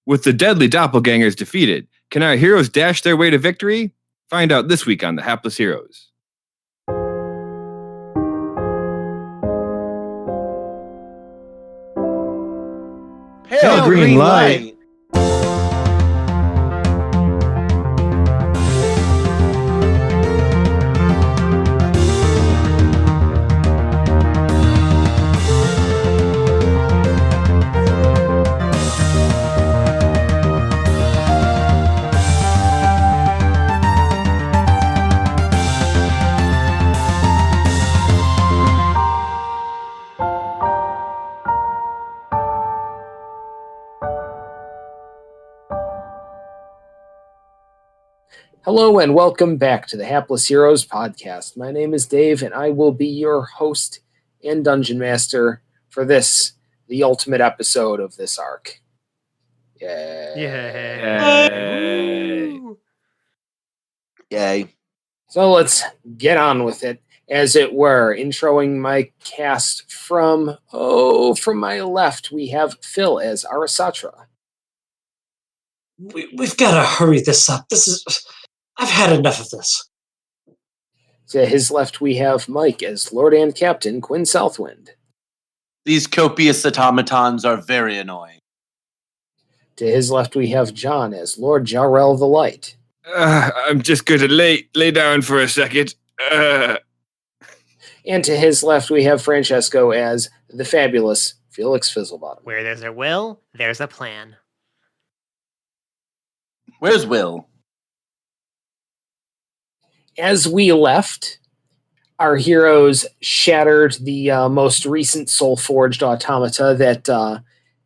With the deadly doppelgangers defeated, can our heroes dash their way to victory? Find out this week on The Hapless Heroes. Pale green light. Hello and welcome back to the Hapless Heroes podcast. My name is Dave and I will be your host and dungeon master for this, the ultimate episode of this arc. Yay. Yay. So let's get on with it, as it were. Introing my cast from my left, we have Phil as Arasatra. We've got to hurry this up. I've had enough of this. To his left, we have Mike as Lord and Captain Quinn Southwind. These copious automatons are very annoying. To his left, we have John as Lord Jarrell the Light. I'm just going to lay down for a second. And to his left, we have Francesco as the fabulous Felix Fizzlebottom. Where there's a will, there's a plan. Where's Will? As we left, our heroes shattered the most recent soul-forged automata that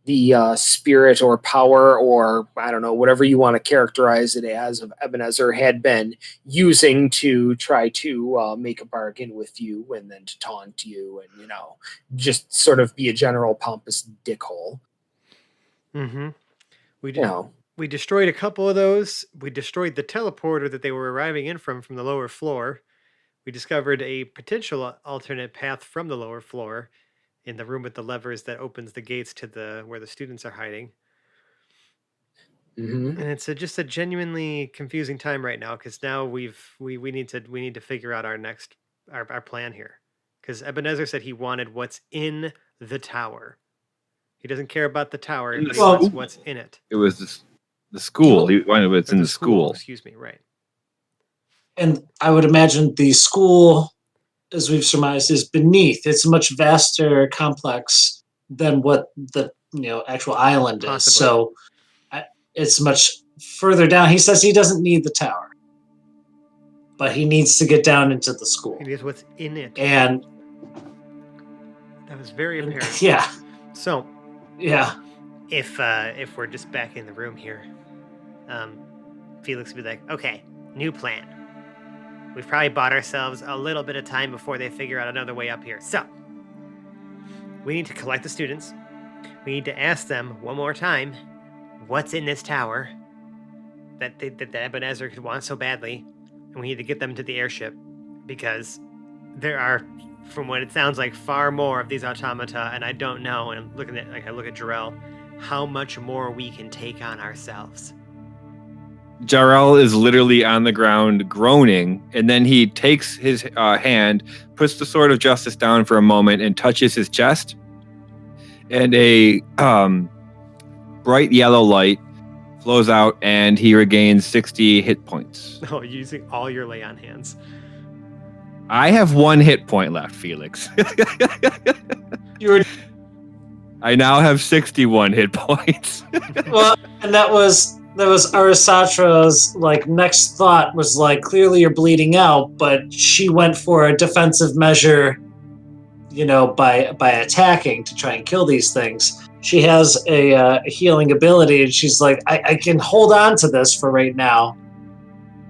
the spirit or power, or I don't know, whatever you want to characterize it as, of Ebenezer had been using to try to make a bargain with you and then to taunt you and, just sort of be a general pompous dickhole. Mm-hmm. We destroyed a couple of those. We destroyed the teleporter that they were arriving in from the lower floor. We discovered a potential alternate path from the lower floor in the room with the levers that opens the gates to where the students are hiding. Mm-hmm. And it's just a genuinely confusing time right now, because now we need to figure out our plan here. Because Ebenezer said he wanted what's in the tower. He doesn't care about the tower, but he wants what's in it. It was the school. He wanted what's in the school. Excuse me, right. And I would imagine the school, as we've surmised, is beneath. It's a much vaster complex than what the actual island is. Possibly. So it's much further down. He says he doesn't need the tower, but he needs to get down into the school. He needs what's in it. And that was very apparent. Yeah. So, yeah. If we're just back in the room here, Felix would be like, okay, new plan. We've probably bought ourselves a little bit of time before they figure out another way up here. So, we need to collect the students. We need to ask them one more time what's in this tower that Ebenezer could want so badly. And we need to get them to the airship, because there are, from what it sounds like, far more of these automata, and I don't know, and I look at Jarrell, how much more we can take on ourselves. Jarrell is literally on the ground groaning, and then he takes his hand, puts the Sword of Justice down for a moment, and touches his chest. And a bright yellow light flows out, and he regains 60 hit points. Oh, using all your lay on hands. I have 1 hit point left, Felix. I now have 61 hit points. Well, and that was Arasatra's next thought was clearly you're bleeding out, but she went for a defensive measure, by attacking to try and kill these things. She has a healing ability, and she's like, I can hold on to this for right now,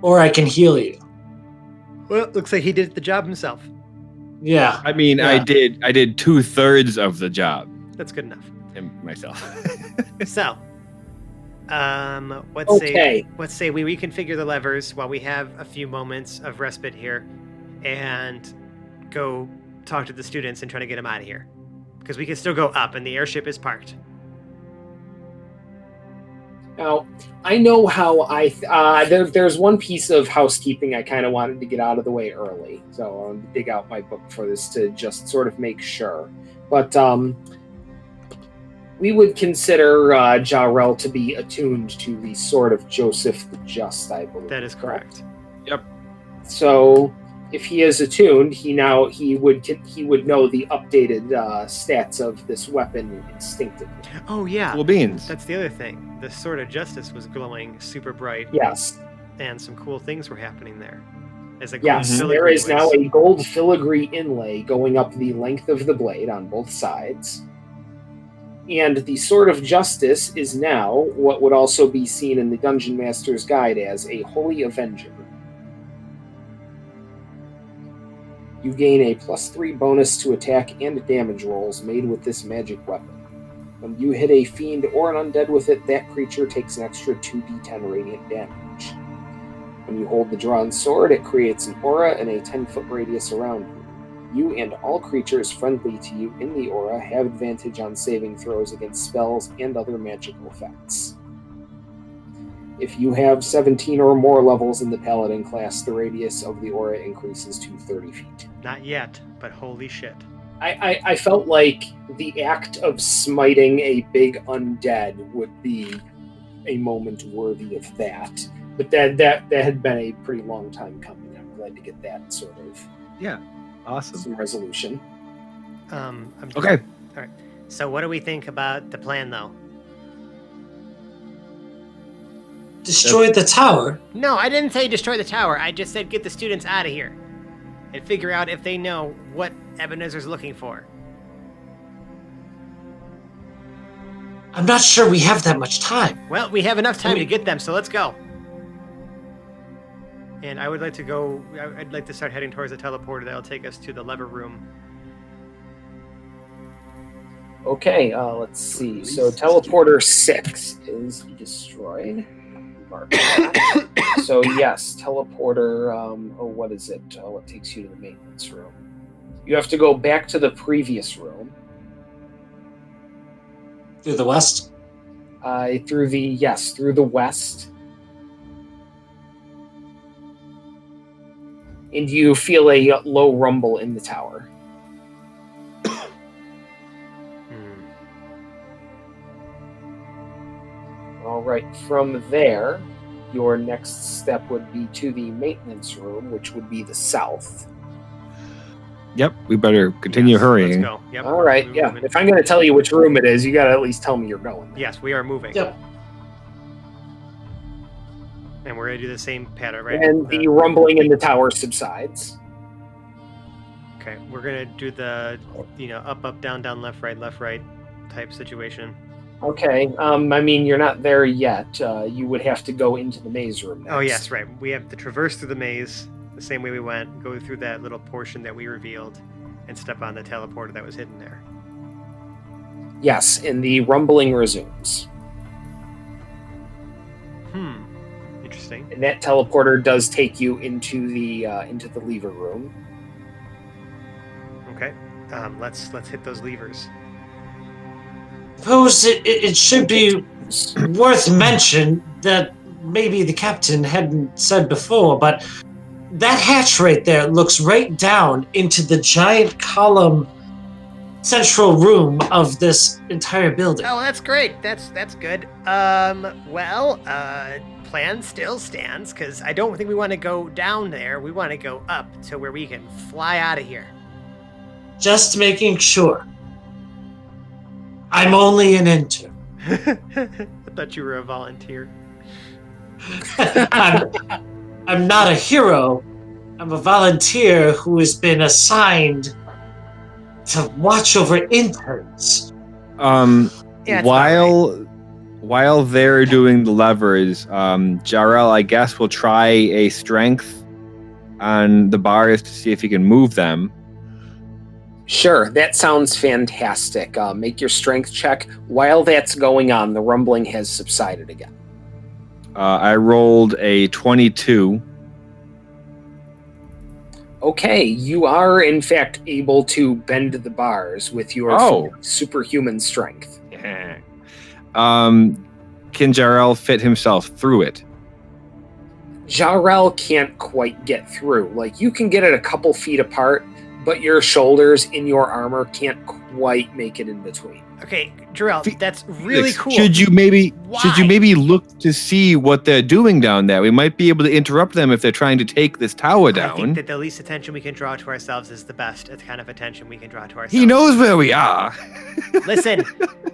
or I can heal you. Well, it looks like he did the job himself. Yeah. I mean, yeah. I did 2/3 of the job. That's good enough. Myself. So, let's say we reconfigure the levers while we have a few moments of respite here, and go talk to the students and try to get them out of here, because we can still go up and the airship is parked. Now, I know how there's one piece of housekeeping I kind of wanted to get out of the way early, so I wanted to dig out my book for this to just sort of make sure. But we would consider Jarrell to be attuned to the sword of Joseph the Just, I believe. That is correct. Yep. So, if he is attuned, he would know the updated stats of this weapon instinctively. Oh yeah, Cool beans. that's the other thing. The Sword of Justice was glowing super bright. Yes. And some cool things were happening there. As a Yes, filigree there is was- now a gold filigree inlay going up the length of the blade on both sides. And the Sword of Justice is now what would also be seen in the Dungeon Master's Guide as a Holy Avenger. You gain a +3 bonus to attack and damage rolls made with this magic weapon. When you hit a fiend or an undead with it, that creature takes an extra 2d10 radiant damage. When you hold the drawn sword, it creates an aura in a 10-foot radius around you. You and all creatures friendly to you in the aura have advantage on saving throws against spells and other magical effects. If you have 17 or more levels in the Paladin class, the radius of the aura increases to 30 feet. Not yet, but holy shit. I felt like the act of smiting a big undead would be a moment worthy of that. But that had been a pretty long time coming. I'm glad to get that sort of Awesome. some resolution. Okay. All right. So what do we think about the plan, though? Destroy the tower. No, I didn't say destroy the tower. I just said get the students out of here and figure out if they know what Ebenezer's looking for. I'm not sure we have that much time. Well, we have enough time to get them, so let's go. And I would like to go. I'd like to start heading towards the teleporter that'll take us to the lever room. Okay, let's see. So teleporter 6 is destroyed. Mark that. So yes, teleporter. What is it? What takes you to the maintenance room? You have to go back to the previous room. Through the west? Through the west. And you feel a low rumble in the tower. All right, from there, your next step would be to the maintenance room, which would be the south. Yep. We better continue Yes, hurrying. Let's go. Yep. All right, we're yeah. moving. If I'm going to tell you which room it is, you got to at least tell me you're going. Yes, we are moving. Yep. And we're gonna do the same pattern, right? And the rumbling in the tower subsides. Okay, we're gonna do the, up, down, left, right type situation. Okay, I mean, you're not there yet. You would have to go into the maze room next. Oh yes, right. We have to traverse through the maze the same way we went, go through that little portion that we revealed, and step on the teleporter that was hidden there. Yes, and the rumbling resumes. Interesting. And that teleporter does take you into the lever room. Okay. Let's hit those levers. Suppose it should be worth mention that maybe the captain hadn't said before, but that hatch right there looks right down into the giant column central room of this entire building. Oh, that's great. That's good. Plan still stands, because I don't think we want to go down there. We want to go up to where we can fly out of here. Just making sure. I'm only an intern. I thought you were a volunteer. I'm not a hero. I'm a volunteer who has been assigned to watch over interns. Yeah, it's While they're doing the levers, Jarrell, I guess, will try a strength on the bars to see if he can move them. Sure, that sounds fantastic. Make your strength check. While that's going on, the rumbling has subsided again. I rolled a 22. Okay, you are in fact able to bend the bars with your superhuman strength. can Jarrell fit himself through it? Jarrell can't quite get through. Like, you can get it a couple feet apart, but your shoulders in your armor can't quite make it in between. Okay, Jarrell, that's really Felix, cool. Should you maybe Why? look to see what they're doing down there? We might be able to interrupt them if they're trying to take this tower I down. think that the least attention we can draw to ourselves is the best kind of attention we can draw to ourselves. He knows where we are. Listen,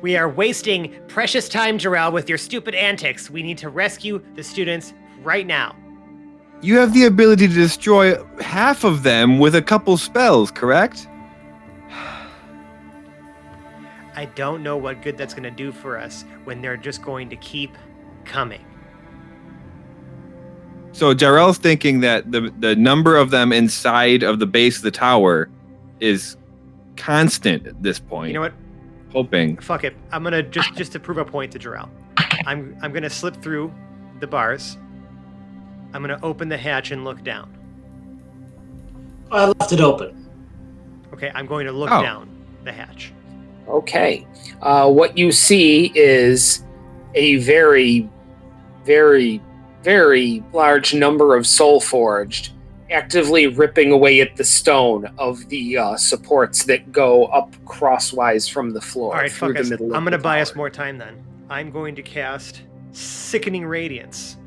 we are wasting precious time, Jarrell, with your stupid antics. We need to rescue the students right now. You have the ability to destroy half of them with a couple spells, correct? I don't know what good that's going to do for us when they're just going to keep coming. So Jarrell's thinking that the number of them inside of the base of the tower is constant at this point. You know what? Hoping. Fuck it. I'm gonna just to prove a point to Jarrell. I'm gonna slip through the bars. I'm gonna open the hatch and look down. I left it open. Okay, I'm going to look Oh. down the hatch. Okay. What you see is a very, very, very large number of soul forged actively ripping away at the stone of the supports that go up crosswise from the floor. All right, through fuck the us. middle of I'm gonna the buy us tower. more time then. I'm going to cast Sickening Radiance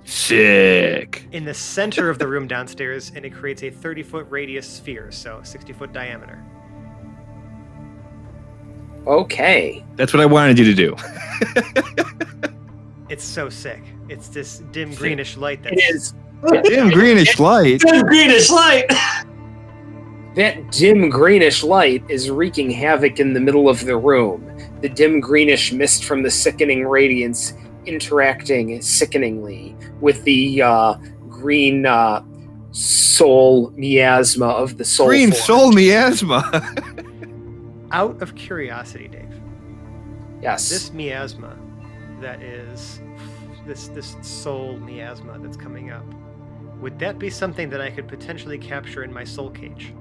Sick. in the center of the room downstairs, and it creates a 30-foot radius sphere, so 60-foot diameter. Okay. That's what I wanted you to do. It's so sick. It's this dim greenish light that's... It is. Dim greenish light. Dim greenish light. That dim greenish light is wreaking havoc in the middle of the room. The dim greenish mist from the sickening radiance interacting sickeningly with the green soul miasma of the soul. Green forge. soul miasma. Out of curiosity, Dave. Yes. This miasma that is this soul miasma that's coming up, would that be something that I could potentially capture in my soul cage?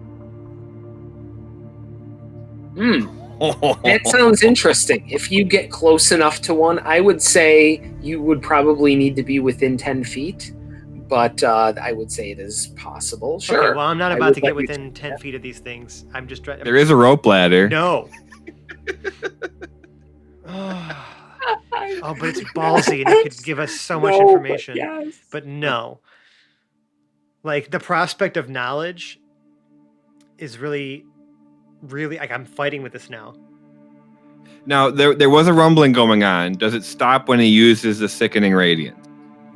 That sounds interesting. If you get close enough to one, I would say you would probably need to be within 10 feet, but I would say it is possible. Sure. Okay, well, I'm not I about would to get let you within 10 feet of these things. I'm just trying. There is a rope ladder. No. Oh, but it's ballsy and it could give us so much information. But no. Like, the prospect of knowledge is really, really, like, I'm fighting with this now. Now, there was a rumbling going on. Does it stop when he uses the sickening radiance?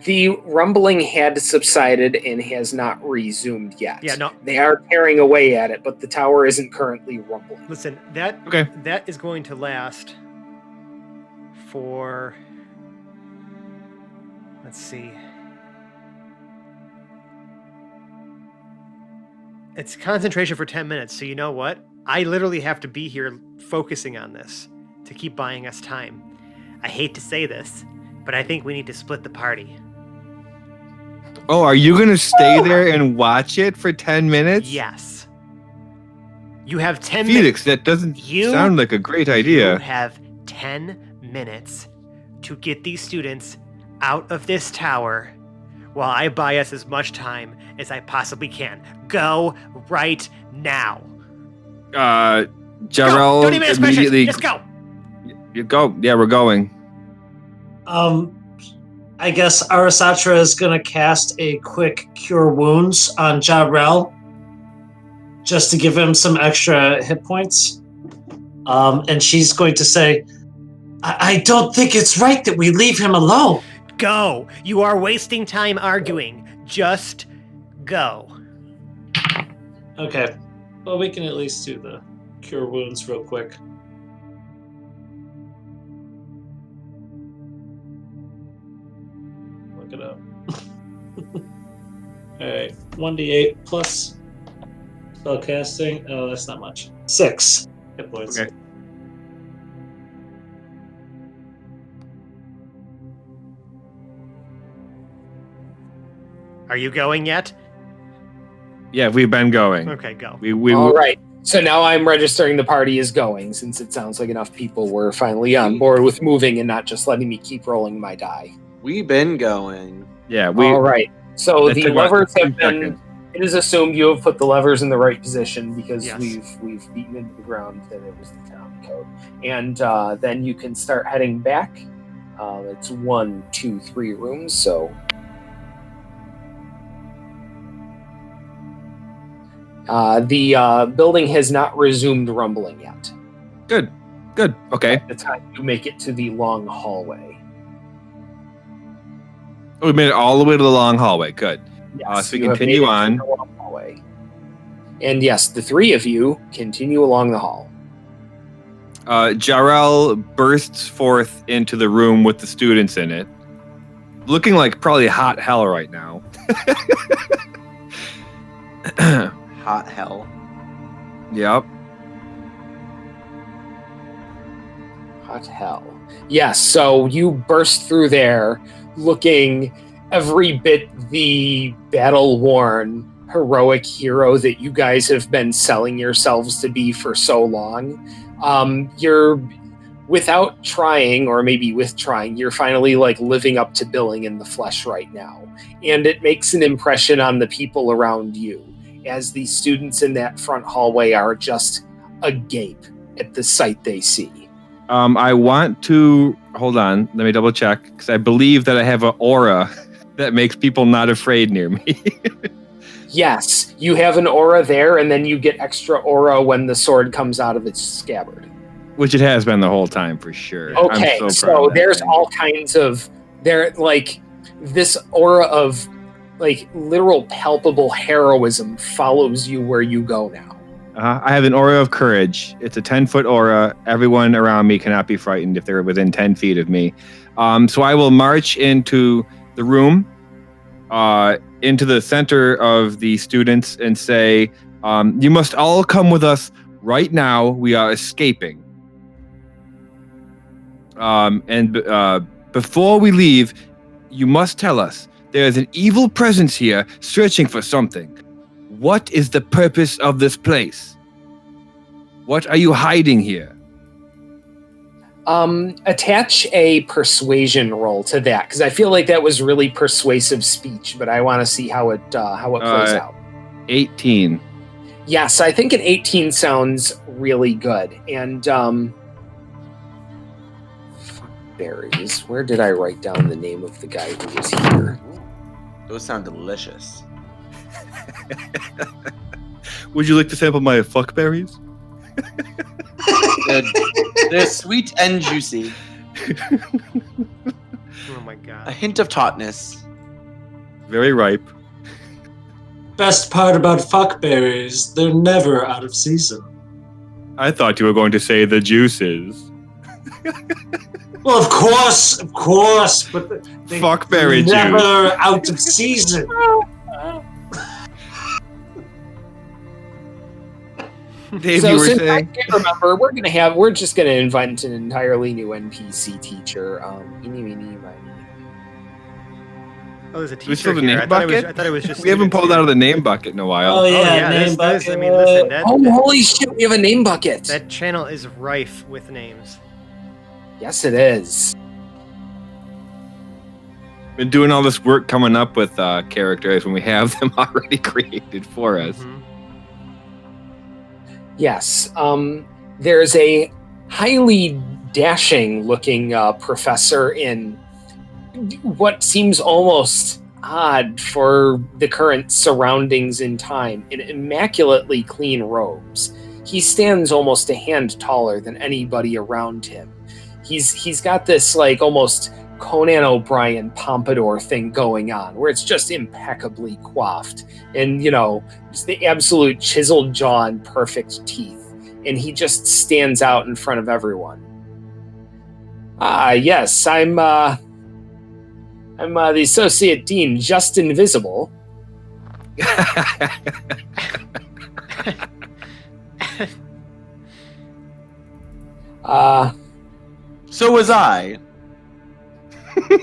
The rumbling had subsided and has not resumed yet. Yeah, no. They are tearing away at it, but the tower isn't currently rumbling. Listen, that Okay. that is going to last for, let's see. It's concentration for 10 minutes, so you know what? I literally have to be here focusing on this to keep buying us time. I hate to say this, but I think we need to split the party. Oh, are you going to stay there and watch it for 10 minutes? Yes. You have 10 minutes. Felix, that doesn't sound like a great idea. You have 10 minutes to get these students out of this tower while I buy us as much time as I possibly can. Go right now. Jarrell Go. Don't even ask questions. immediately... Just go. You go. Yeah, we're going. I guess Arasatra is going to cast a quick Cure Wounds on Jarrell just to give him some extra hit points. And she's going to say, I don't think it's right that we leave him alone. Go. You are wasting time arguing. Just go. Okay. Well, we can at least do the Cure Wounds real quick. Look it up. Alright, 1d8 plus spellcasting. Oh, that's not much. 6 hit points. Okay. Are you going yet? Yeah, we've been going. Okay, go. We All right. So now I'm registering the party is going, since it sounds like enough people were finally on board with moving and not just letting me keep rolling my die. We've been going. Yeah, All right. So That the took about levers 2 have been. seconds. It is assumed you have put the levers in the right position because Yes. we've beaten into the ground that it was the town code, and then you can start heading back. It's 1, 2, 3 rooms, so. The building has not resumed rumbling yet. Good. Okay. By the time you make it to the long hallway. We made it all the way to the long hallway. Good. Yes, So we you have continue made it to on. the long hallway. And yes, the 3 of you continue along the hall. Jarrell bursts forth into the room with the students in it, looking like probably hot hell right now. Hot hell. Yep. Hot hell. Yes, so you burst through there looking every bit the battle-worn, heroic hero that you guys have been selling yourselves to be for so long. You're, without trying, or maybe with trying, you're finally like living up to billing in the flesh right now. And it makes an impression on the people around you, as the students in that front hallway are just agape at the sight they see. I want to hold on. Let me double check because I believe that I have an aura that makes people not afraid near me. Yes, you have an aura there, and then you get extra aura when the sword comes out of its scabbard. Which it has been the whole time for sure. Okay, I'm so proud so of that there's thing. all kinds of this aura of like literal palpable heroism follows you where you go now. I have an aura of courage. It's a 10-foot aura. Everyone around me cannot be frightened if they're within 10 feet of me. So I will march into the room, into the center of the students and say, you must all come with us right now. We are escaping. Before we leave, you must tell us there is an evil presence here searching for something. What is the purpose of this place? What are you hiding here? Attach a persuasion roll to that, because I feel like that was really persuasive speech, but I want to see how it plays out. 18. Yes, I think an 18 sounds really good. And berries. Where did I write down the name of the guy who was here? Those sound delicious. Would you like to sample my fuckberries? They're sweet and juicy. Oh my god. A hint of tautness. Very ripe. Best part about fuckberries, they're never out of season. I thought you were going to say the juices. Well, of course, but Fuckberry juice. never out of season. Dave, So you were since I saying? can't remember, we're just gonna invite an entirely new NPC teacher. Eeny, meeny, miny. Oh, there's a Do we teacher still have a here. name I thought bucket? it was just. We haven't students pulled here. out of the name bucket in a while. Oh Oh yeah, yeah, name there's, I mean, bucket. listen, that, Oh, holy shit! We have a name bucket. that channel is rife with names. Yes, it is. Been doing all this work coming up with characters when we have them already created for us. Mhm. Yes. There's a highly dashing-looking professor in what seems almost odd for the current surroundings in time, in immaculately clean robes. He stands almost a hand taller than anybody around him. He's got this like almost Conan O'Brien pompadour thing going on, where it's just impeccably coiffed, and just the absolute chiseled jaw and perfect teeth. And he just stands out in front of everyone. Yes, I'm the associate dean, just invisible. So was I.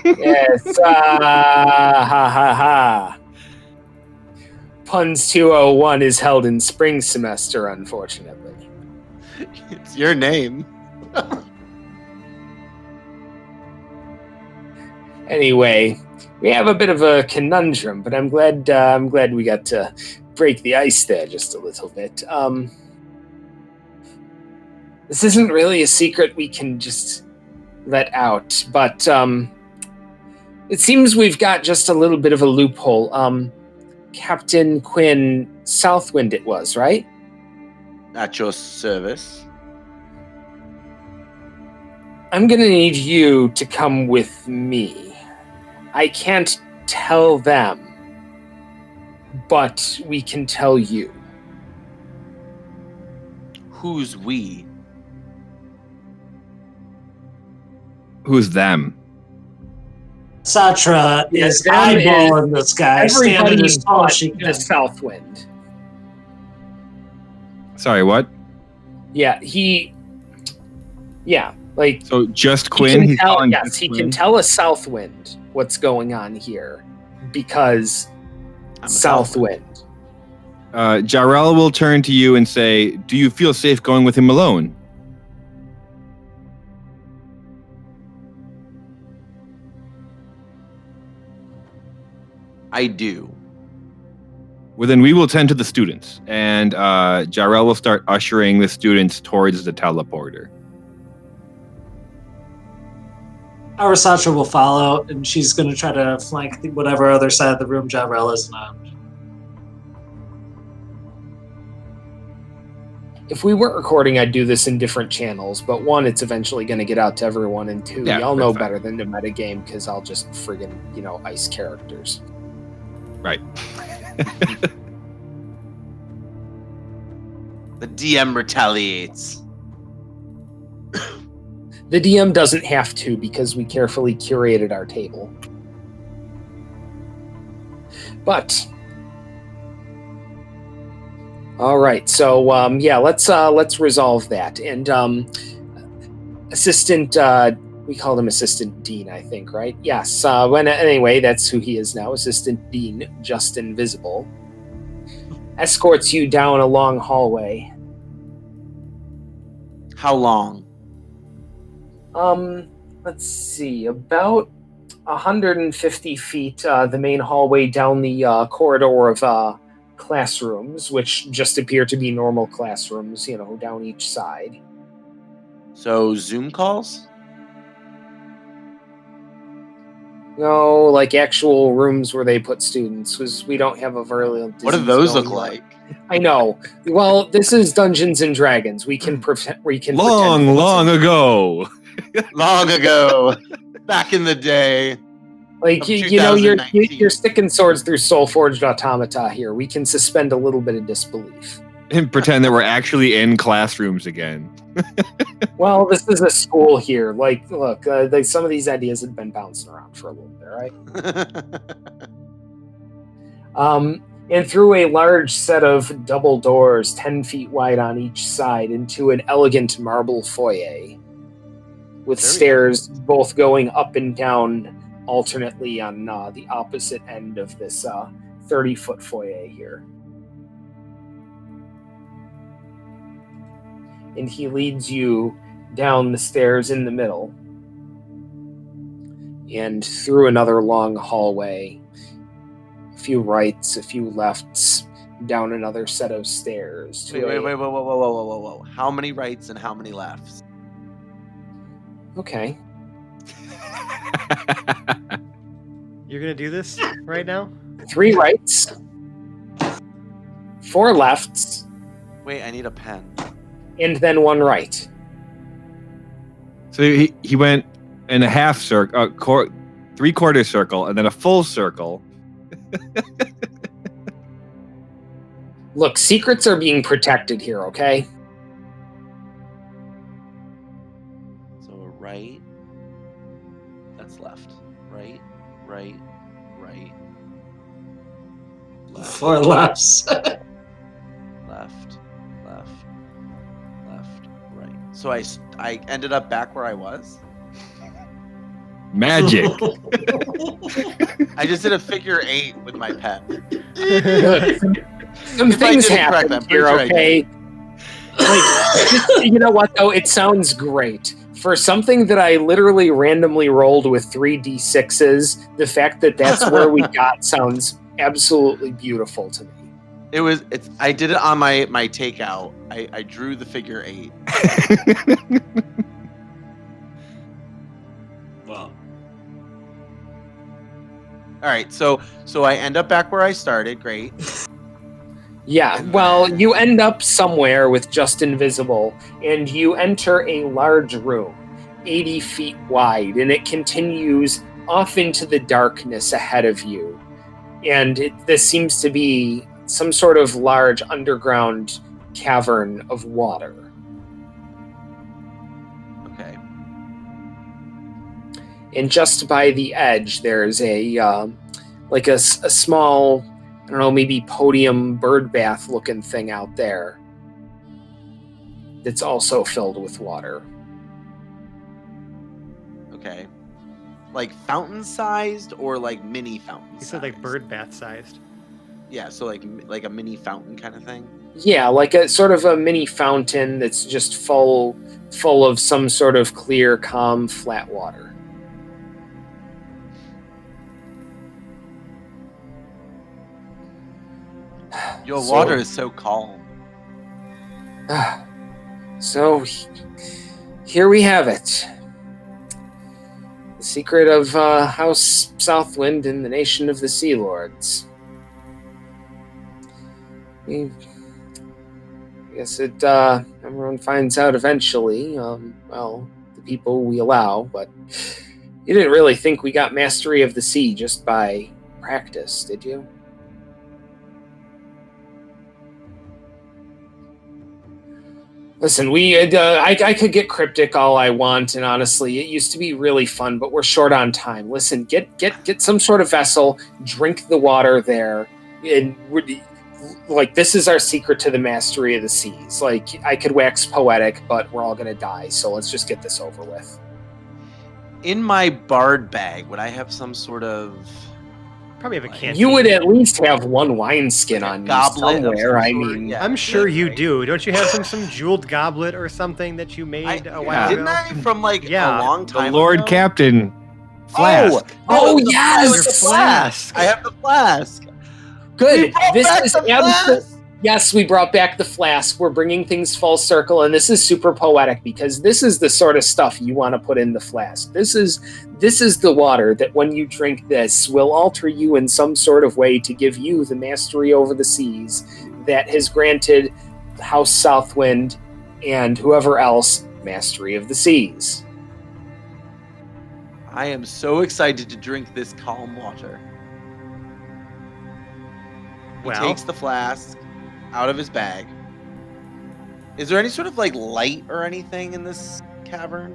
Yes, ha ha ha. Puns 201 is held in spring semester, unfortunately. It's your name. Anyway, we have a bit of a conundrum, but I'm glad we got to break the ice there just a little bit. This isn't really a secret we can just let out, but it seems we've got just a little bit of a loophole. Captain Quinn Southwind it was, right? At your service. I'm gonna need you to come with me. I can't tell them, but we can tell you. Who's we? Who's them? Satra Yes, is them eyeballing this guy, standing Everybody as tall as but she the can. Southwind. Sorry, what? Yeah, like So just he Quinn? can He's tell, calling yes, just he Quinn? can tell a Southwind what's going on here because I'm a Southwind. Jarrell will turn to you and say, do you feel safe going with him alone? I do. Well, then we will tend to the students. And Jarrell will start ushering the students towards the teleporter. Our Satra will follow, and she's going to try to flank whatever other side of the room Javrel is on. If we weren't recording, I'd do this in different channels, but one, it's eventually going to get out to everyone, and two, Yeah, y'all that's know fine. better than to metagame because I'll just friggin', ice characters. Right. The DM retaliates. The DM doesn't have to because we carefully curated our table. But all right, so let's resolve that. And assistant, we called him Assistant Dean, I think, right? Yes. Anyway, that's who he is now. Assistant Dean, Justin Visible, escorts you down a long hallway. How long? Let's see, about 150 feet, the main hallway down the corridor of classrooms, which just appear to be normal classrooms, down each side. So Zoom calls? No, like actual rooms where they put students, because we don't have a virulent disease. What do those look going on. like? I know. Well, this is Dungeons and Dragons. We can pretend. Long ago. Long ago. Back in the day. Like of you're 2019. sticking swords through soul-forged automata here. We can suspend a little bit of disbelief. And pretend that we're actually in classrooms again. Well, this is a school here. Like, look, some of these ideas have been bouncing around for a little bit, right? And through a large set of double doors, 10 feet wide on each side, into an elegant marble foyer, with Very stairs both going up and down alternately on the opposite end of this 30-foot foyer here. And he leads you down the stairs in the middle and through another long hallway, a few rights, a few lefts, down another set of stairs. Wait, whoa. How many rights and how many lefts? Okay. You're gonna do this right now? 3 rights, 4 lefts, Wait, I need a pen. and then 1 right. So he went in a half circle, 3/4 circle, and then a full circle. Look, secrets are being protected here, okay? So a right. That's left. Right. Left. 4 lefts. Left. Right. So I ended up back where I was. Magic. I just did a figure 8 with my pen. Some things happen here, okay? You know what, though? It sounds great. For something that I literally randomly rolled with 3d6s, the fact that that's where we got sounds absolutely beautiful to me. I did it on my takeout. I drew the figure 8. Well, All right, so I end up back where I started. Great. Yeah, well, you end up somewhere with just invisible, and you enter a large room, 80 feet wide, and it continues off into the darkness ahead of you. And this seems to be some sort of large underground cavern of water. Okay. And just by the edge, there's a small, I don't know, maybe podium bird bath looking thing out there that's also filled with water. Okay. Like fountain sized or like mini fountain? You said like bird bath sized. Yeah, so like a mini fountain kind of thing. Yeah, like a sort of a mini fountain that's just full of some sort of clear, calm, flat water. Your water is so calm. So here we have it. The secret of House Southwind and the Nation of the Sea Lords. I guess everyone finds out eventually. The people we allow, but you didn't really think we got mastery of the sea just by practice, did you? Listen, I could get cryptic all I want, and honestly, it used to be really fun, but we're short on time. Listen, get some sort of vessel, drink the water there, and like, this is our secret to the mastery of the seas. Like, I could wax poetic, but we're all gonna die, so let's just get this over with. In my bard bag, would I have some sort of... Probably have a canteen. You would at least have one wineskin Like on you goblet of somewhere. some I sort? mean, Yeah. I'm sure you right. do. Don't you have some jeweled goblet or something that you made a while Didn't ago? I from like Yeah. a long The time Lord ago? Captain flask. Oh, the yes! the flask. I have the flask. good. We brought This back is the flask. Yes, we brought back the flask. We're bringing things full circle, and this is super poetic because this is the sort of stuff you want to put in the flask. This is the water that when you drink this will alter you in some sort of way to give you the mastery over the seas that has granted House Southwind and whoever else mastery of the seas. I am so excited to drink this calm water. He Well, takes the flask out of his bag. Is there any sort of like light or anything in this cavern?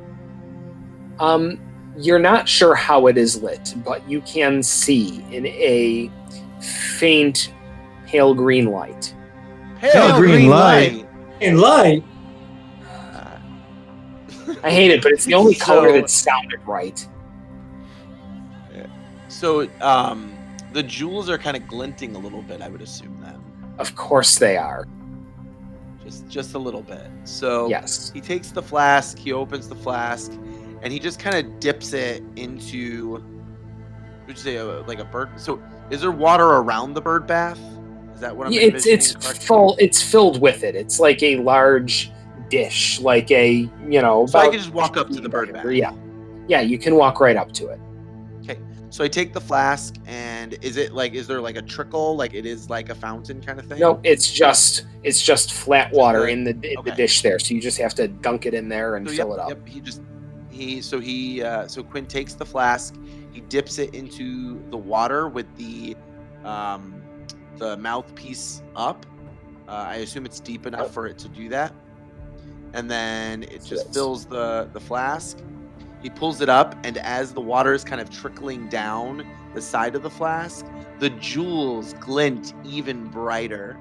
You're not sure how it is lit, but you can see in a faint pale green light. Pale green light. In light. I hate it, but it's the only So- color that sounded right. So, the jewels are kind of glinting a little bit, I would assume then. Of course they are. Just a little bit. So Yes. he takes the flask, he opens the flask, and he just kind of dips it into, would you say, like a bird? So is there water around the bird bath? Is that what I'm It's envisioning correctly? full. It's filled with it. It's like a large dish, like a So I about- can just walk up to the bird bath. Yeah. You can walk right up to it. So I take the flask, and is there like a trickle, like it is like a fountain kind of thing? No, it's just flat water in the Okay. dish there. So you just have to dunk it in there and So, fill it up. So Quinn takes the flask, he dips it into the water with the mouthpiece up. I assume it's deep enough for it to do that. And then it just Yes. fills the flask. He pulls it up, and as the water is kind of trickling down the side of the flask, the jewels glint even brighter.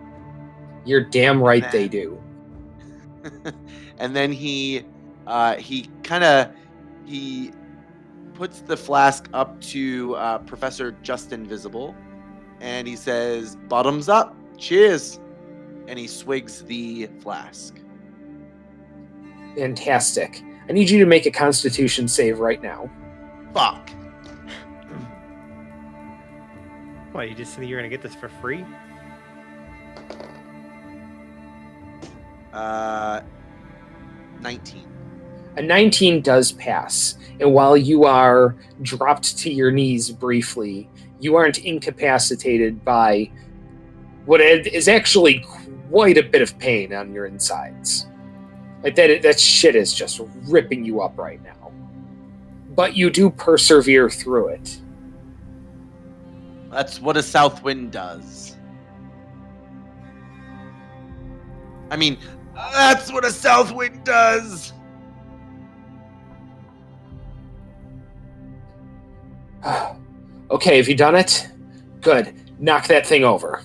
You're damn right they do. And then he puts the flask up to Professor Justin Visible, and he says, "Bottoms up, cheers," and he swigs the flask. Fantastic. I need you to make a Constitution save right now. Fuck. What, you just think you're gonna get this for free? 19. A 19 does pass, and while you are dropped to your knees briefly, you aren't incapacitated by what is actually quite a bit of pain on your insides. Like that shit is just ripping you up right now. But you do persevere through it. That's what a south wind does. I mean, that's what a south wind does. Okay, have you done it? Good. Knock that thing over.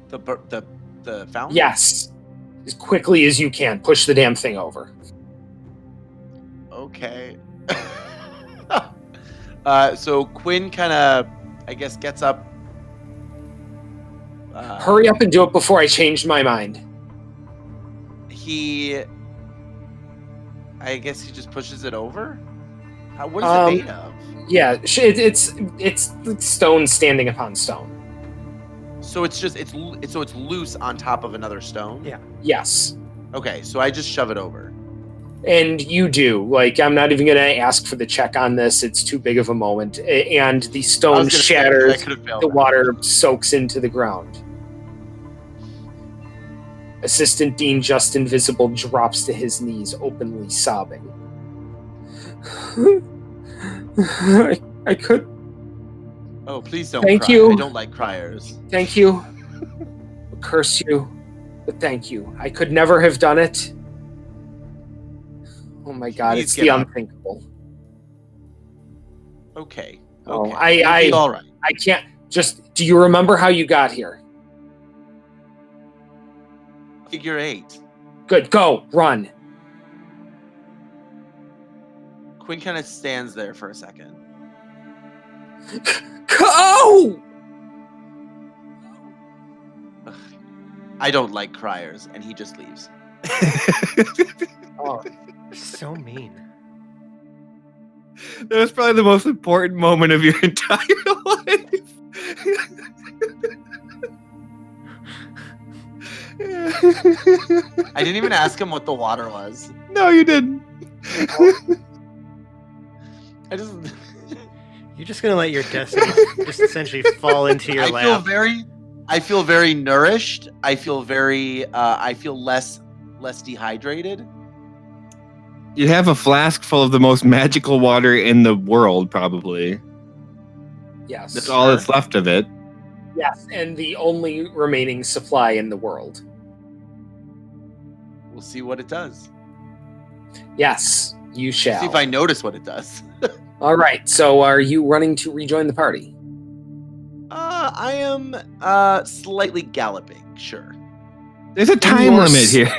The fountain? Yes. As quickly as you can. Push the damn thing over. Okay. So Quinn kind of, I guess, gets up. Hurry up and do it before I change my mind. I guess he just pushes it over? What is it made of? Yeah, it's stone standing upon stone. So it's loose on top of another stone? Yeah. Yes. Okay, so I just shove it over. And you do. Like, I'm not even going to ask for the check on this. It's too big of a moment. And the stone shatters. The water soaks into the ground. Assistant Dean Justin Visible drops to his knees, openly sobbing. I could. Oh, please don't Thank cry. you. I don't like criers. Thank you. Curse you. But thank you. I could never have done it. Oh my god, Please it's get the up. unthinkable. Okay. Oh, Okay. You'll be all right. I can't. Just, do you remember how you got here? Figure 8. Good, go, run. Quinn kind of stands there for a second. Go! Ugh. I don't like criers, and he just leaves. Oh, So mean. That was probably the most important moment of your entire life. I didn't even ask him what the water was. No, you didn't. I just. You're just gonna let your destiny just essentially fall into your lap. I feel very nourished. I feel less dehydrated. You have a flask full of the most magical water in the world, probably. yes. That's all that's left of it. Yes, and the only remaining supply in the world. We'll see what it does. Yes, you shall. See if I notice what it does. All right, so are you running to rejoin the party? I am slightly galloping, sure. There's a time limit here.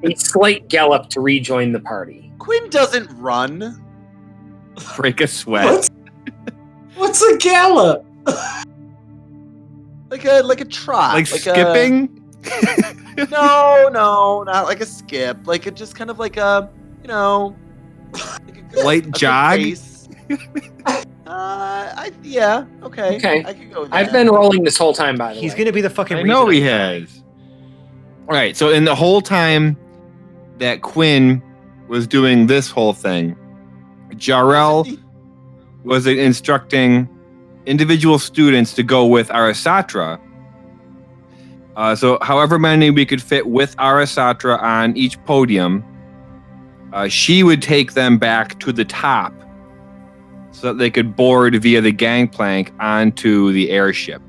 A slight gallop to rejoin the party. Quinn doesn't run. Break a sweat. What's a gallop? Like a trot. Like skipping? No, not like a skip. Like a just kind of like a, like a Light jog? pace. Yeah, okay. Okay. I could go with that. I've been rolling this whole time, by the He's way. gonna be the fucking I reason know he die. has. All right, so in the whole time that Quinn was doing this whole thing, Jarrell was instructing individual students to go with Arasatra. So however many we could fit with Arasatra on each podium, she would take them back to the top so that they could board via the gangplank onto the airship.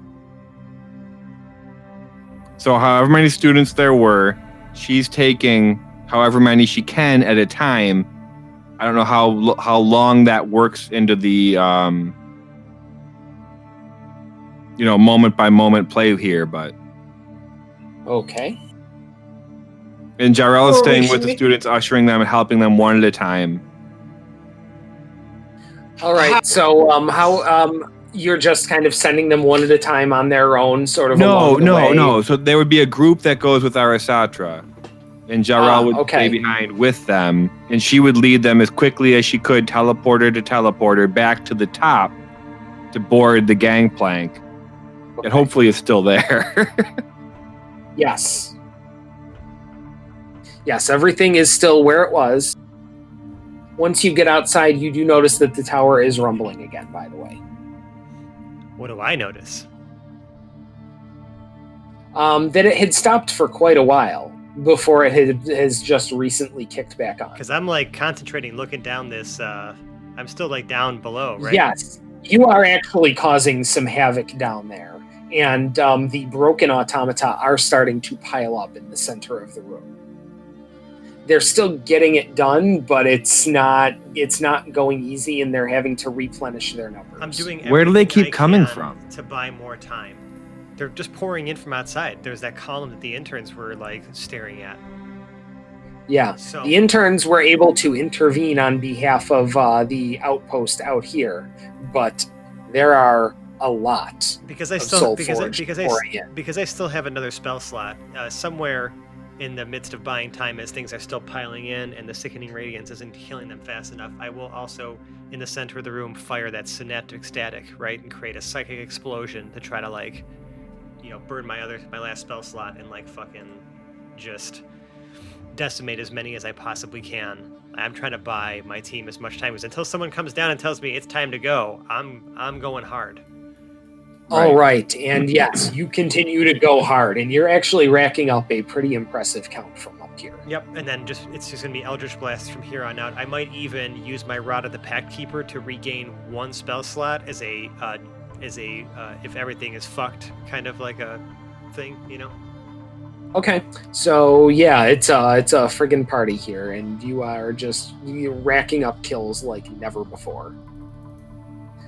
So however many students there were, she's taking however many she can at a time. I don't know how long that works into the moment by moment play here, but Okay. and Jarrell is Oh, staying we with the should- students, ushering them and helping them one at a time. All right. So how you're just kind of sending them one at a time on their own, sort of. along the way? No. So there would be a group that goes with Arasatra, and Jarrell would okay. stay behind with them, and she would lead them as quickly as she could, teleporter to teleporter, back to the top to board the gangplank. Okay. And hopefully it's still there. Yes. Yes, everything is still where it was. Once you get outside, you do notice that the tower is rumbling again, by the way. What do I notice? That it had stopped for quite a while before it has just recently kicked back on. Because I'm like concentrating, looking down this. I'm still like down below, right? Yes, you are actually causing some havoc down there. And the broken automata are starting to pile up in the center of the room. They're still getting it done, but it's not going easy, and they're having to replenish their numbers. I'm doing. Where do they everything keep I coming can from? to buy more time? They're just pouring in from outside. There's that column that the interns were like staring at. Yeah, So the interns were able to intervene on behalf of the outpost out here, but there are a lot because I of still soul because forge I pouring in. because I still have another spell slot somewhere in the midst of buying time as things are still piling in and the sickening radiance isn't healing them fast enough. I will also, in the center of the room, fire that synaptic static, right, and create a psychic explosion to try to like, burn my last spell slot and like fucking just decimate as many as I possibly can. I'm trying to buy my team as much time as until someone comes down and tells me it's time to go. I'm going hard. All right, and yes, you continue to go hard, and you're actually racking up a pretty impressive count from up here. Yep, and then it's just gonna be Eldritch Blast from here on out. I might even use my Rod of the Pact Keeper to regain one spell slot as a if everything is fucked kind of like a thing, Okay, so yeah, it's a friggin' party here, and you're racking up kills like never before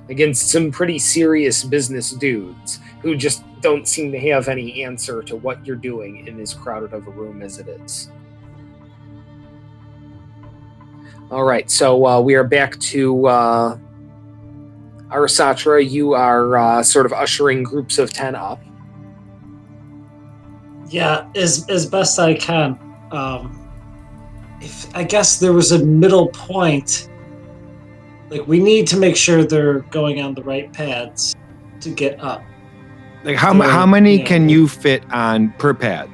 against some pretty serious business dudes who just don't seem to have any answer to what you're doing in as crowded of a room as it is. All right, so we are back to Arasatra. You are sort of ushering groups of 10 up. Yeah, as best I can. If I guess there was a middle point. Like, we need to make sure they're going on the right paths to get up. Like how many can you fit on per pad?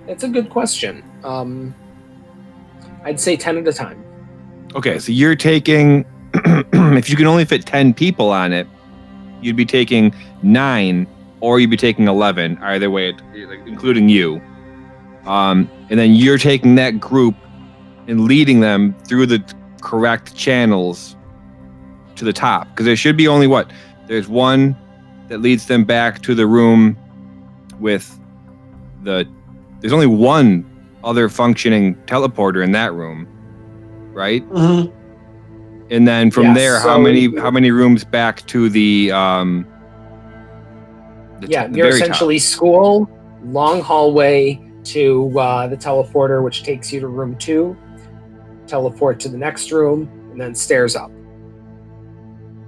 That's a good question. I'd say 10 at a time. Okay, so you're taking, if you can only fit 10 people on it, you'd be taking 9, or you'd be taking 11, either way, including you. And then you're taking that group and leading them through the correct channels to the top. Because there should be only there's one that leads them back to the room with there's only one other functioning teleporter in that room, right? Mm-hmm. And then from there, so how many rooms back to the you're essentially school, long hallway to the teleporter, which takes you to room 2, teleport to the next room, and then stairs up.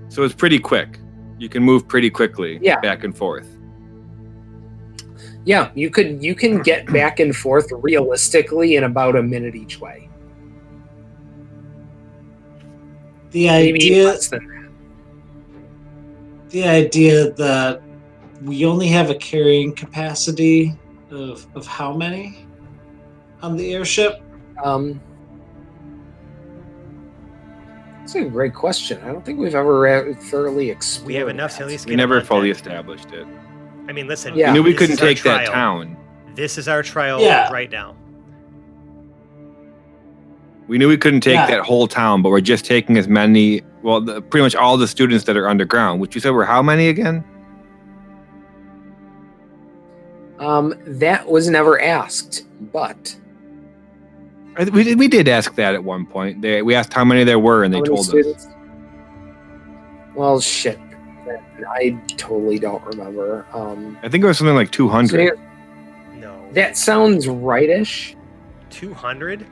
So it's pretty quick. You can move pretty quickly back and forth. Yeah, you can get back and forth realistically in about a minute each way. Maybe less than that. The idea that we only have a carrying capacity of how many on the airship? That's a great question. I don't think we've ever thoroughly explored. We have enough to at least We get never them on fully deck. established it. I mean, listen. Yeah. We knew we this couldn't is our take that trial. town. This is our trial right now. We knew we couldn't take that whole town, but we're just taking as many, pretty much all the students that are underground, which you said were how many again? That was never asked, but We did ask that at one point. We asked how many there were, and they told us. Well, shit. I totally don't remember. I think it was something like 200. No. That sounds rightish. 200?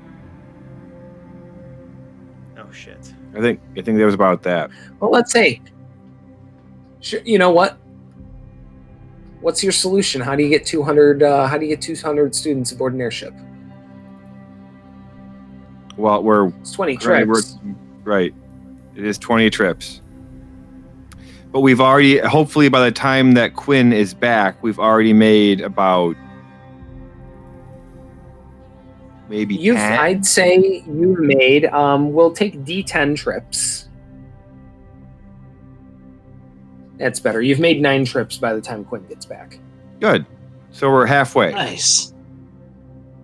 shit. I think there was about that. Well, let's say. You know what? What's your solution? How do you get 200? How do you get 200 students aboard an airship? Well, It's 20 trips. Right. It is 20 trips. But we've already, hopefully by the time that Quinn is back, we've already made about maybe 10. I'd say you've made, we'll take D10 trips. That's better. You've made 9 trips by the time Quinn gets back. Good. So we're halfway. Nice.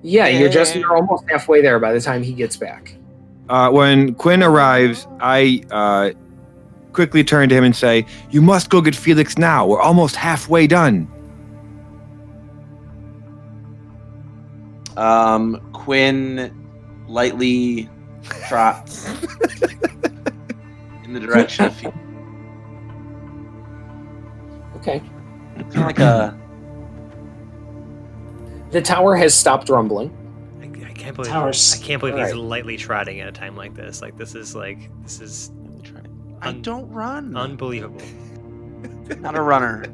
Yeah, you're almost halfway there by the time he gets back. When Quinn arrives, I quickly turn to him and say, "You must go get Felix now. We're almost halfway done." Quinn lightly trots in the direction of Felix. Okay. Kind of like a... The tower has stopped rumbling. I can't believe Towers. I can't believe he's Alright. lightly trotting at a time like this. This is I don't run. unbelievable. Not a runner.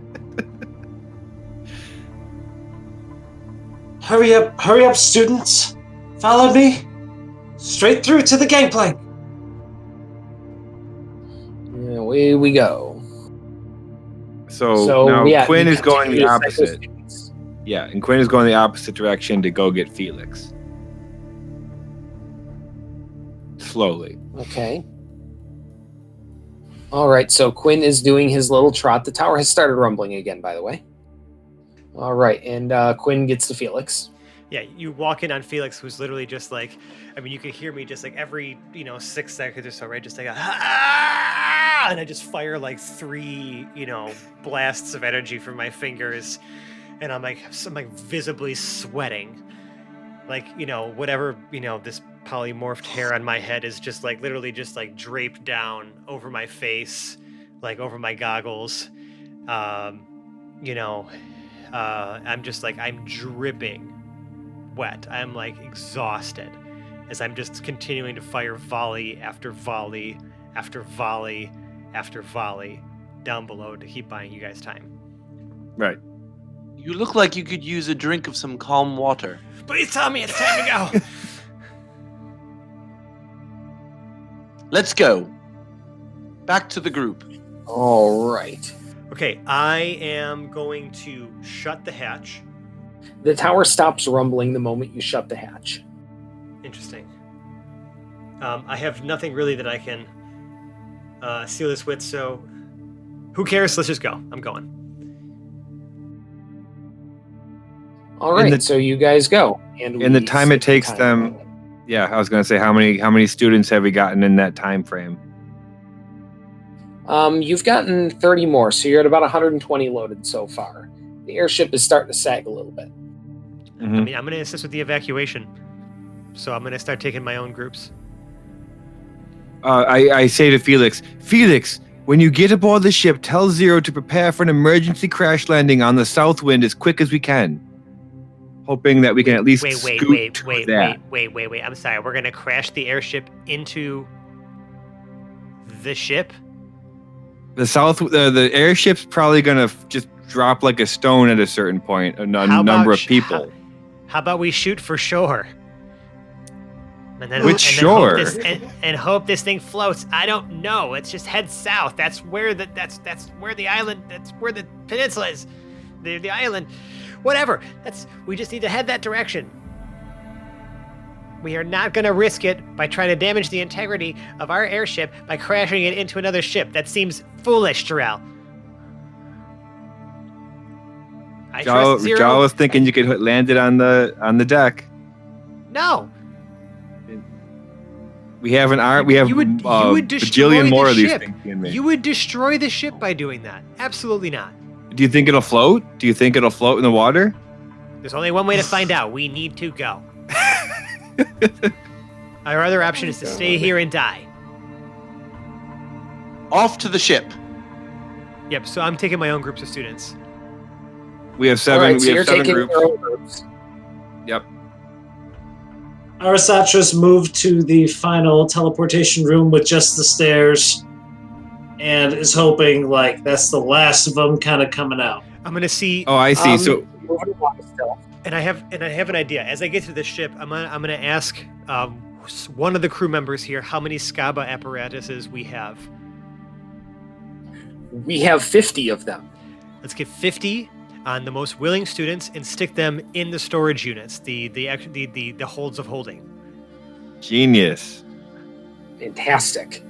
Hurry up, students. Follow me. Straight through to the gangplank. Yeah, away we go. So now yeah, Quinn you is going the continue to cycle opposite. students. Yeah, and Quinn is going the opposite direction to go get Felix. Slowly. Okay. All right, so Quinn is doing his little trot. The tower has started rumbling again, by the way. All right, and Quinn gets to Felix. Yeah, you walk in on Felix, who's literally just like, I mean, you can hear me just like every 6 seconds or so, right? Just like and I just fire like 3 blasts of energy from my fingers, and I'm like visibly sweating, like whatever this polymorphed hair on my head is just like literally just like draped down over my face, like over my goggles. I'm just like, I'm dripping wet. I'm like exhausted as I'm just continuing to fire volley after volley after volley after volley down below to keep buying you guys time. Right. You look like you could use a drink of some calm water. Please tell me it's time to go. Let's go. Back to the group. All right. Okay, I am going to shut the hatch. The tower stops rumbling the moment you shut the hatch. Interesting. I have nothing really that I can seal this with, so who cares? Let's just go. I'm going. All right, so you guys go. In the time it takes them... Yeah, I was going to say, how many students have we gotten in that time frame? You've gotten 30 more, so you're at about 120 loaded so far. The airship is starting to sag a little bit. Mm-hmm. I mean, I'm going to assist with the evacuation, so I'm going to start taking my own groups. I say to Felix, when you get aboard the ship, tell Zero to prepare for an emergency crash landing on the south wind as quick as we can. Hoping that we can at least Wait. I'm sorry. We're going to crash the airship into the ship? The airship's probably going to just drop like a stone at a certain point, a number of people. How about we shoot for shore? Which shore? And hope this thing floats. I don't know. Let's just head south. That's where the island. That's where the peninsula is. The island. Whatever. We just need to head that direction. We are not going to risk it by trying to damage the integrity of our airship by crashing it into another ship. That seems foolish, Jarrell. I trust Zero. Jarrell was thinking you could land it on the deck. No. We have bajillion more of these things being made. You would destroy the ship by doing that. Absolutely not. Do you think it'll float? Do you think it'll float in the water? There's only one way to find out. We need to go. Our other option is to stay here and die. Off to the ship. Yep, so I'm taking my own groups of students. We have 7. All right, so we you're have 7 taking groups. your own groups. Yep. Arisatra's moved to the final teleportation room with just the stairs and is hoping like that's the last of them kind of coming out. I'm gonna see. Oh, I see. So And I have an idea. As I get to the ship, I'm gonna ask one of the crew members here how many SCABA apparatuses we have. We have 50 of them. Let's get 50 on the most willing students and stick them in the storage units, the holds of holding. genius. Fantastic.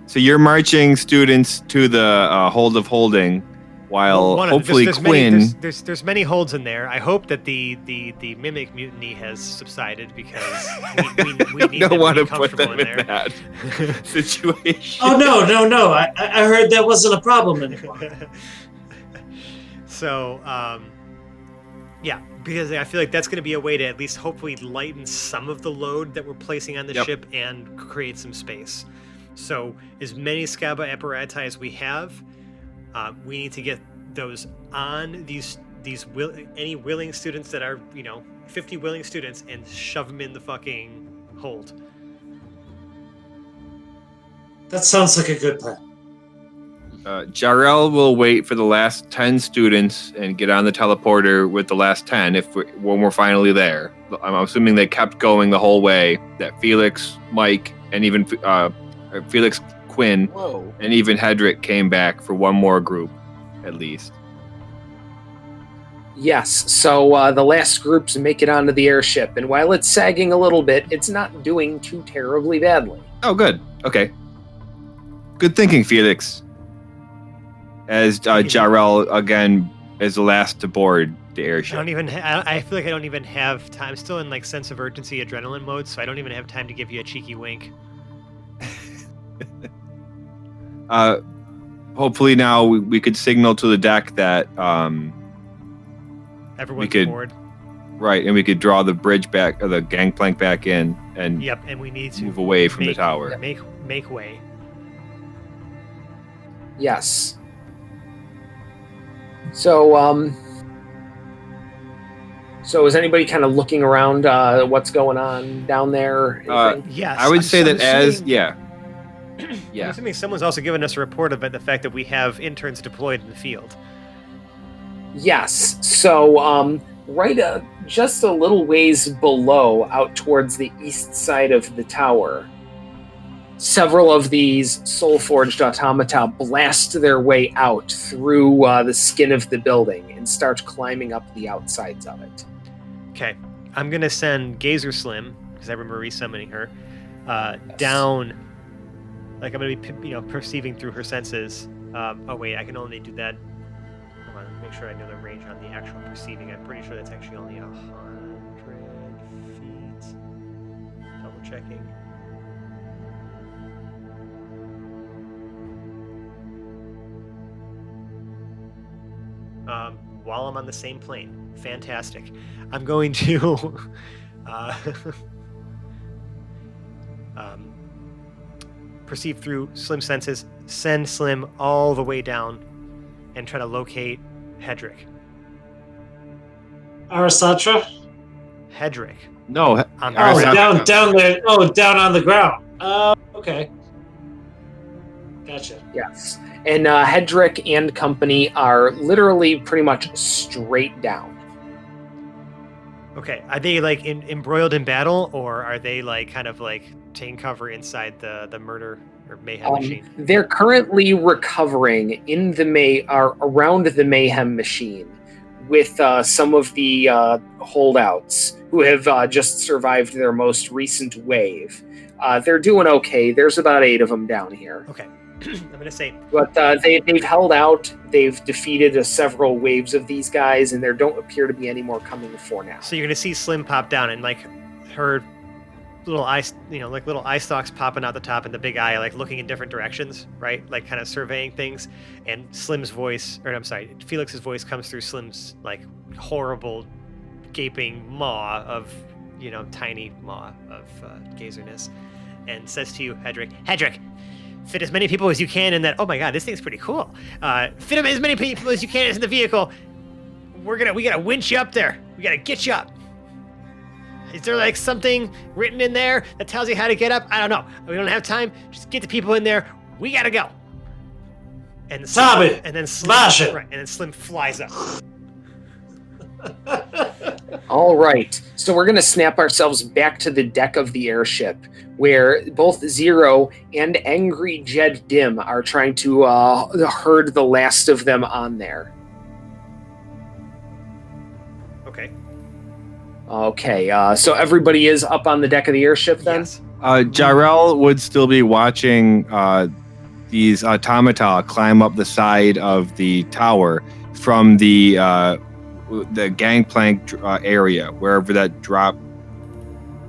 So you're marching students to the hold of holding, while hopefully Quinn. There's many holds in there. I hope that the mimic mutiny has subsided because we need don't want to to be put comfortable them in in there. that situation. Oh no! I heard that wasn't a problem anymore. So, yeah, because I feel like that's going to be a way to at least hopefully lighten some of the load that we're placing on the Yep. ship and create some space. So, as many SCABA apparati as we have, we need to get those on any willing students that are 50 willing students and shove them in the fucking hold. That sounds like a good plan. Jarrell will wait for the last 10 students and get on the teleporter with the last 10 when we're finally there. I'm assuming they kept going the whole way, that Felix, Mike, and even Felix, Quinn, Whoa. and even Hedrick came back for one more group, at least. Yes, so the last groups make it onto the airship, and while it's sagging a little bit, it's not doing too terribly badly. Oh, good. Okay. Good thinking, Felix. As Jarrell, again, is the last to board the airship. I feel like I don't even have time. I'm still in like sense of urgency adrenaline mode, so I don't even have time to give you a cheeky wink. Hopefully now we could signal to the deck that Everyone's we could- aboard. right, and we could draw the bridge back or the gangplank back in and Yep, and we need to move away from the make- tower. Make way. Yes. So, so is anybody kind of looking around what's going on down there? Anything? Yes, I would I'm say that assuming- yeah. I'm Yeah. assuming someone's also given us a report about the fact that we have interns deployed in the field. Yes. So, right just a little ways below, out towards the east side of the tower, several of these soul-forged automata blast their way out through the skin of the building and start climbing up the outsides of it. Okay, I'm gonna send Gazer Slim because I remember resummoning her down. Like I'm gonna be, perceiving through her senses. Oh wait, I can only do that. Hold on, make sure I know the range on the actual perceiving. I'm pretty sure that's actually only 100 feet. Double checking. While I'm on the same plane. Fantastic. I'm going to perceive through Slim senses, send Slim all the way down, and try to locate Hedrick. Arisatra? Hedrick. No. On Oh, Arisatra. down there. Oh, down on the ground. Okay. Gotcha. Yes. And Hedrick and company are literally pretty much straight down. Okay, are they like embroiled in battle, or are they like kind of like taking cover inside the murder or mayhem machine? They're currently recovering in around the mayhem machine with some of the holdouts who have just survived their most recent wave. They're doing okay. There's about 8 of them down here. Okay, I'm gonna say But they've held out. They've defeated several waves of these guys, and there don't appear to be any more coming for now. so. You're gonna see Slim pop down, and like her little eye, like little eye stalks popping out the top, and the big eye, like looking in different directions, right? Like kind of surveying things. And Slim's voice, or I'm sorry, Felix's voice comes through Slim's like horrible, gaping maw of, tiny maw of gazerness, and says to you, Hedrick, fit as many people as you can in that. Oh my God, this thing's pretty cool. Fit as many people as you can in the vehicle. We gotta winch you up there. We gotta get you up. Is there like something written in there that tells you how to get up? I don't know. We don't have time. Just get the people in there. We gotta go. And Tommy, and then smash it. Right, and then Slim flies up. All right. So we're going to snap ourselves back to the deck of the airship, where both Zero and Angry Jed Dim are trying to herd the last of them on there. Okay. Okay. So everybody is up on the deck of the airship then? Yes. Jarrell would still be watching these automata climb up the side of the tower from the gangplank area, wherever that drop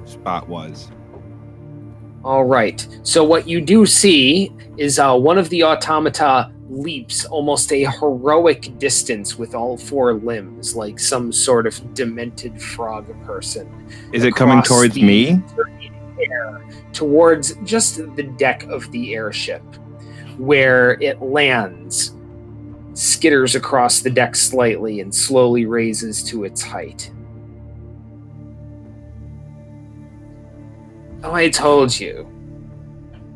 spot was. All right. So what you do see is one of the automata leaps almost a heroic distance with all four limbs, like some sort of demented frog person. Is it coming across towards the me? air, towards just the deck of the airship, where it lands, skitters across the deck slightly, and slowly raises to its height. Oh, I told you.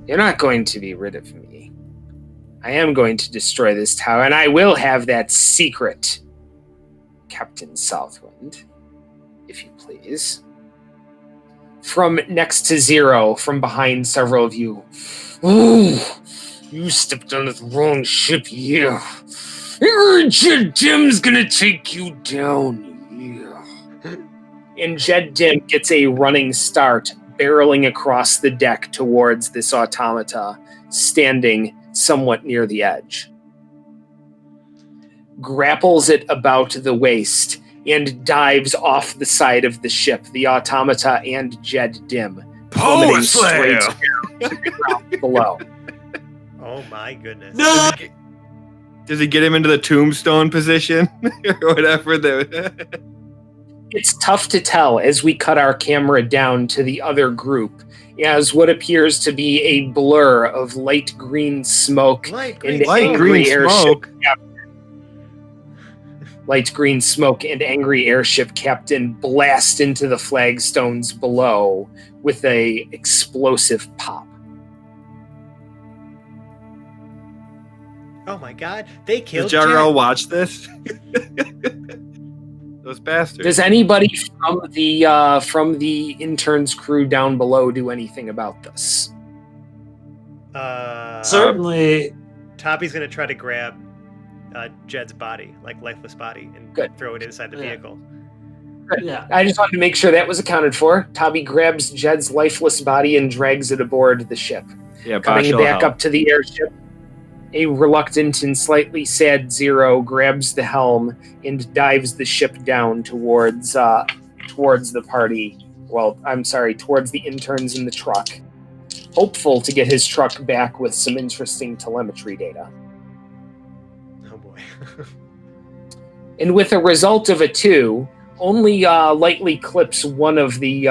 You're not going to be rid of me. I am going to destroy this tower, and I will have that secret, Captain Southwind, if you please. From next to Zero, from behind several of you. Ooh, you stepped on the wrong ship, yeah. Jed Dim's gonna take you down, yeah. And Jed Dim gets a running start, barreling across the deck towards this automata, standing somewhat near the edge. Grapples it about the waist and dives off the side of the ship, the automata and Jed Dim, plummeting straight to the ground below. Oh my goodness. No! Does he get him into the tombstone position or whatever? It's tough to tell as we cut our camera down to the other group, as what appears to be a blur of light green smoke Light and green angry green airship smoke. light green smoke and angry airship captain blast into the flagstones below with a explosive pop. Oh my god, they killed Does Jarrell Jed. watch this? Those bastards. Does anybody from the interns crew down below do anything about this? Certainly. Toppy's gonna try to grab Jed's body, like lifeless body, and Good. throw it inside the Yeah. vehicle. Yeah. I just wanted to make sure that was accounted for. Tabby grabs Jed's lifeless body and drags it aboard the ship. Yeah, Coming Bosch will back help. up to the airship, a reluctant and slightly sad Zero grabs the helm and dives the ship down towards the party. Well, I'm sorry, towards the interns in the truck. Hopeful to get his truck back with some interesting telemetry data. Oh boy. And with a result of a 2, only lightly clips one of the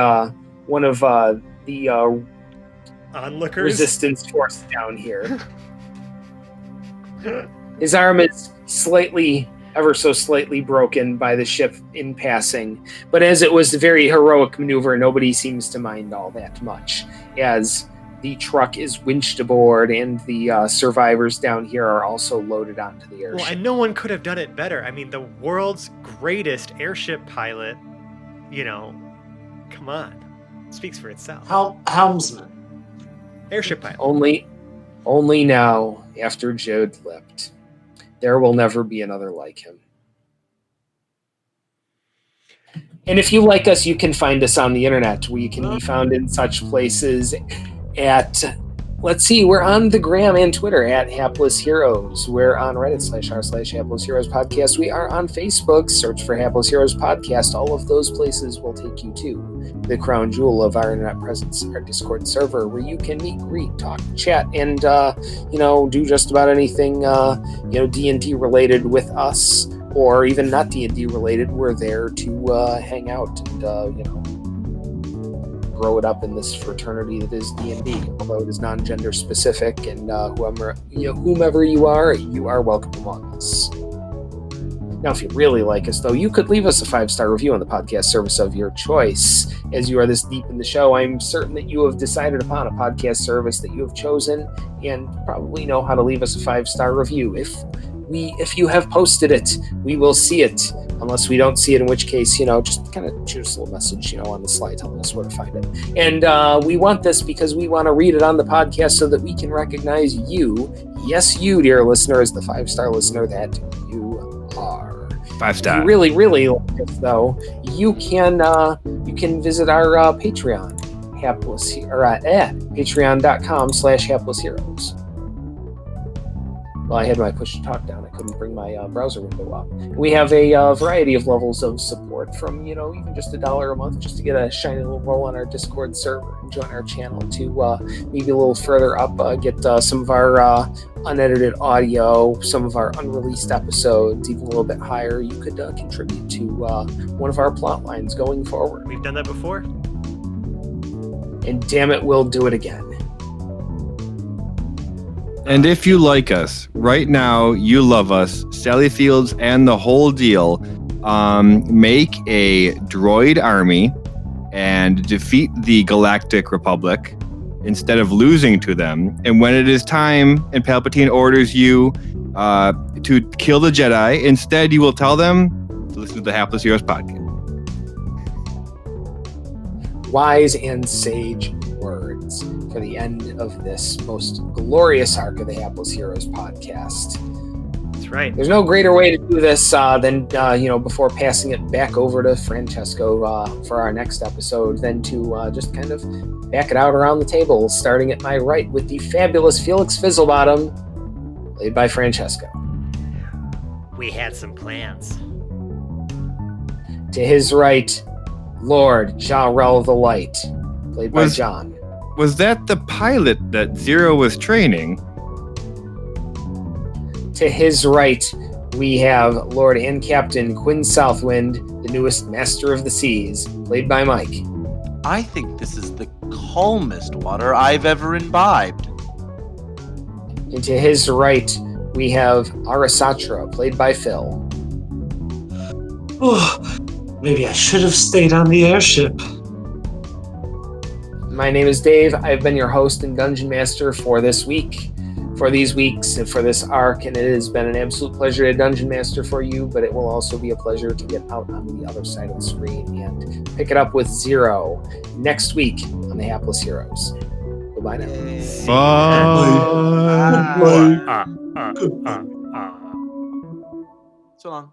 Onlookers. resistance force down here. His arm is ever so slightly broken by the ship in passing, but as it was a very heroic maneuver, nobody seems to mind all that much, as the truck is winched aboard and the survivors down here are also loaded onto the airship. Well, and no one could have done it better. I mean, the world's greatest airship pilot, come on. Speaks for itself. Helmsman. Airship pilot. Only now, after Jode leapt, there will never be another like him. And if you like us, you can find us on the internet. We can be found in such places at, let's see, we're on the gram and Twitter at Hapless Heroes. We're on Reddit /r/Hapless Heroes Podcast. We are on Facebook. Search for Hapless Heroes Podcast. All of those places will take you to the crown jewel of our internet presence, our Discord server, where you can meet, greet, talk, chat, and do just about anything D&D related with us, or even not D&D related. We're there to hang out and grow it up in this fraternity that is D&D, although it is non-gender specific, and whomever you are welcome among us. Now, if you really like us, though, you could leave us a 5-star review on the podcast service of your choice. As you are this deep in the show, I'm certain that you have decided upon a podcast service that you have chosen and probably know how to leave us a 5-star review. If you have posted it, we will see it. Unless we don't see it, in which case, just kind of shoot us a little message, on the slide telling us where to find it. And we want this because we want to read it on the podcast so that we can recognize you. Yes, you, dear listener, as the 5-star listener that you are. 5-star. If you really, really like us, though, you can visit our Patreon, at patreon.com/haplessheroes. Well, I had my push to talk down. I couldn't bring my browser window up. We have a variety of levels of support from, even just $1 a month just to get a shiny little role on our Discord server and join our channel to maybe a little further up, get some of our unedited audio, some of our unreleased episodes, even a little bit higher. You could contribute to one of our plot lines going forward. We've done that before. And damn it, we'll do it again. And if you like us, right now, you love us, Sally Fields and the whole deal, make a droid army and defeat the Galactic Republic instead of losing to them. And when it is time and Palpatine orders you to kill the Jedi, instead you will tell them to listen to the Hapless Heroes podcast. Wise and sage words for the end of this most glorious arc of the Hapless Heroes podcast. That's right. There's no greater way to do this than before passing it back over to Francesco for our next episode, than to just kind of back it out around the table, starting at my right with the fabulous Felix Fizzlebottom, played by Francesco. We had some plans. To his right, Lord Jarrell the Light, played by John. Was that the pilot that Zero was training? To his right, we have Lord and Captain Quinn Southwind, the newest Master of the Seas, played by Mike. I think this is the calmest water I've ever imbibed. And to his right, we have Arasatra, played by Phil. Oh, maybe I should have stayed on the airship. My name is Dave. I've been your host and Dungeon Master for this week, for these weeks, and for this arc, and it has been an absolute pleasure to Dungeon Master for you, but it will also be a pleasure to get out on the other side of the screen and pick it up with Zero next week on the Hapless Heroes. Goodbye now. Bye. So long.